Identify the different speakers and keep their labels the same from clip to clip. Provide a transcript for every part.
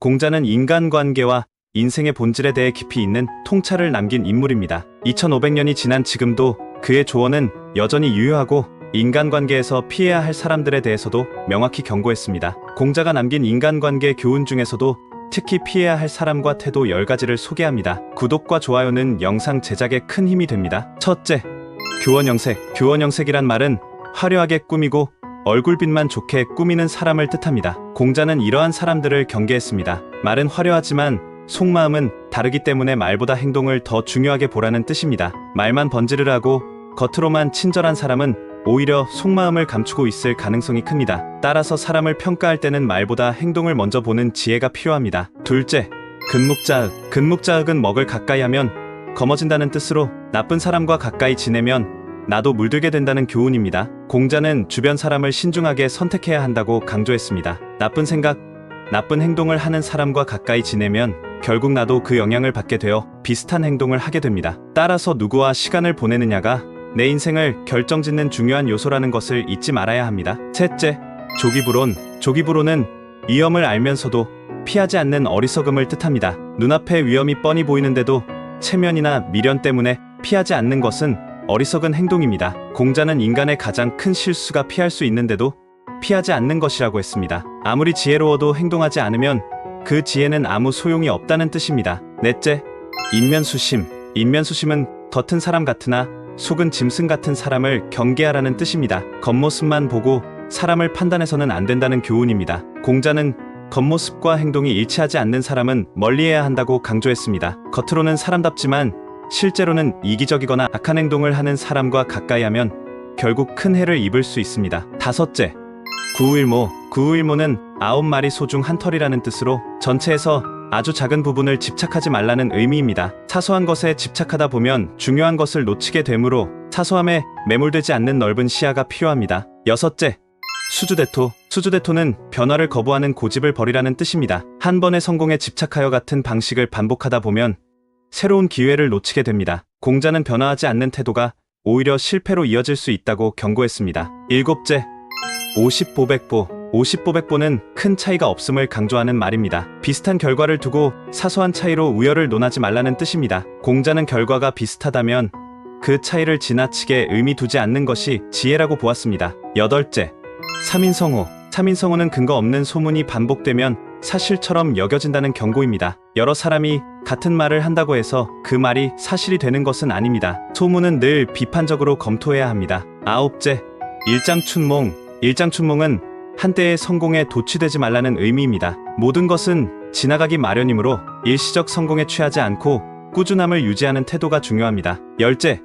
Speaker 1: 공자는 인간관계와 인생의 본질에 대해 깊이 있는 통찰을 남긴 인물입니다. 2500년이 지난 지금도 그의 조언은 여전히 유효하고 인간관계에서 피해야 할 사람들에 대해서도 명확히 경고했습니다. 공자가 남긴 인간관계 교훈 중에서도 특히 피해야 할 사람과 태도 10가지를 소개합니다. 구독과 좋아요는 영상 제작에 큰 힘이 됩니다. 첫째, 교원영색. 교원영색이란 말은 화려하게 꾸미고 얼굴빛만 좋게 꾸미는 사람을 뜻합니다. 공자는 이러한 사람들을 경계했습니다. 말은 화려하지만 속마음은 다르기 때문에 말보다 행동을 더 중요하게 보라는 뜻입니다. 말만 번지르르 하고 겉으로만 친절한 사람은 오히려 속마음을 감추고 있을 가능성이 큽니다. 따라서 사람을 평가할 때는 말보다 행동을 먼저 보는 지혜가 필요합니다. 둘째, 근묵자흑. 근묵자흑은 먹을 가까이 하면 검어진다는 뜻으로 나쁜 사람과 가까이 지내면 나도 물들게 된다는 교훈입니다. 공자는 주변 사람을 신중하게 선택해야 한다고 강조했습니다. 나쁜 생각, 나쁜 행동을 하는 사람과 가까이 지내면 결국 나도 그 영향을 받게 되어 비슷한 행동을 하게 됩니다. 따라서 누구와 시간을 보내느냐가 내 인생을 결정짓는 중요한 요소라는 것을 잊지 말아야 합니다. 셋째, 조기불온. 조기불온은 위험을 알면서도 피하지 않는 어리석음을 뜻합니다. 눈앞에 위험이 뻔히 보이는데도 체면이나 미련 때문에 피하지 않는 것은 어리석은 행동입니다. 공자는 인간의 가장 큰 실수가 피할 수 있는데도 피하지 않는 것이라고 했습니다. 아무리 지혜로워도 행동하지 않으면 그 지혜는 아무 소용이 없다는 뜻입니다. 넷째, 인면수심. 인면수심은 겉은 사람 같으나 속은 짐승 같은 사람을 경계하라는 뜻입니다. 겉모습만 보고 사람을 판단해서는 안 된다는 교훈입니다. 공자는 겉모습과 행동이 일치하지 않는 사람은 멀리해야 한다고 강조했습니다. 겉으로는 사람답지만 실제로는 이기적이거나 악한 행동을 하는 사람과 가까이 하면 결국 큰 해를 입을 수 있습니다. 다섯째, 구우일모. 구우일모는 9마리 소 중 한 털이라는 뜻으로 전체에서 아주 작은 부분을 집착하지 말라는 의미입니다. 사소한 것에 집착하다 보면 중요한 것을 놓치게 되므로 사소함에 매몰되지 않는 넓은 시야가 필요합니다. 여섯째, 수주대토. 수주대토는 변화를 거부하는 고집을 버리라는 뜻입니다. 한 번의 성공에 집착하여 같은 방식을 반복하다 보면 새로운 기회를 놓치게 됩니다. 공자는 변화하지 않는 태도가 오히려 실패로 이어질 수 있다고 경고했습니다. 일곱째, 오십보백보. 오십보백보는 큰 차이가 없음을 강조하는 말입니다. 비슷한 결과를 두고 사소한 차이로 우열을 논하지 말라는 뜻입니다. 공자는 결과가 비슷하다면 그 차이를 지나치게 의미 두지 않는 것이 지혜라고 보았습니다. 여덟째, 삼인성호. 삼인성호는 근거 없는 소문이 반복되면 사실처럼 여겨진다는 경고입니다. 여러 사람이 같은 말을 한다고 해서 그 말이 사실이 되는 것은 아닙니다. 소문은 늘 비판적으로 검토해야 합니다. 아홉째, 일장춘몽. 일장춘몽은 한때의 성공에 도취되지 말라는 의미입니다. 모든 것은 지나가기 마련이므로 일시적 성공에 취하지 않고 꾸준함을 유지하는 태도가 중요합니다. 열째,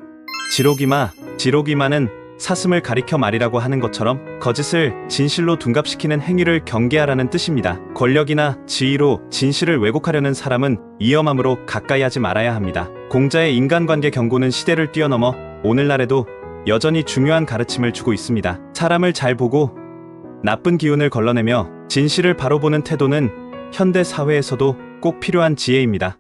Speaker 1: 지록이마. 지록이마는 사슴을 가리켜 말이라고 하는 것처럼 거짓을 진실로 둔갑시키는 행위를 경계하라는 뜻입니다. 권력이나 지위로 진실을 왜곡하려는 사람은 위험함으로 가까이 하지 말아야 합니다. 공자의 인간관계 경고는 시대를 뛰어넘어 오늘날에도 여전히 중요한 가르침을 주고 있습니다. 사람을 잘 보고 나쁜 기운을 걸러내며 진실을 바로 보는 태도는 현대 사회에서도 꼭 필요한 지혜입니다.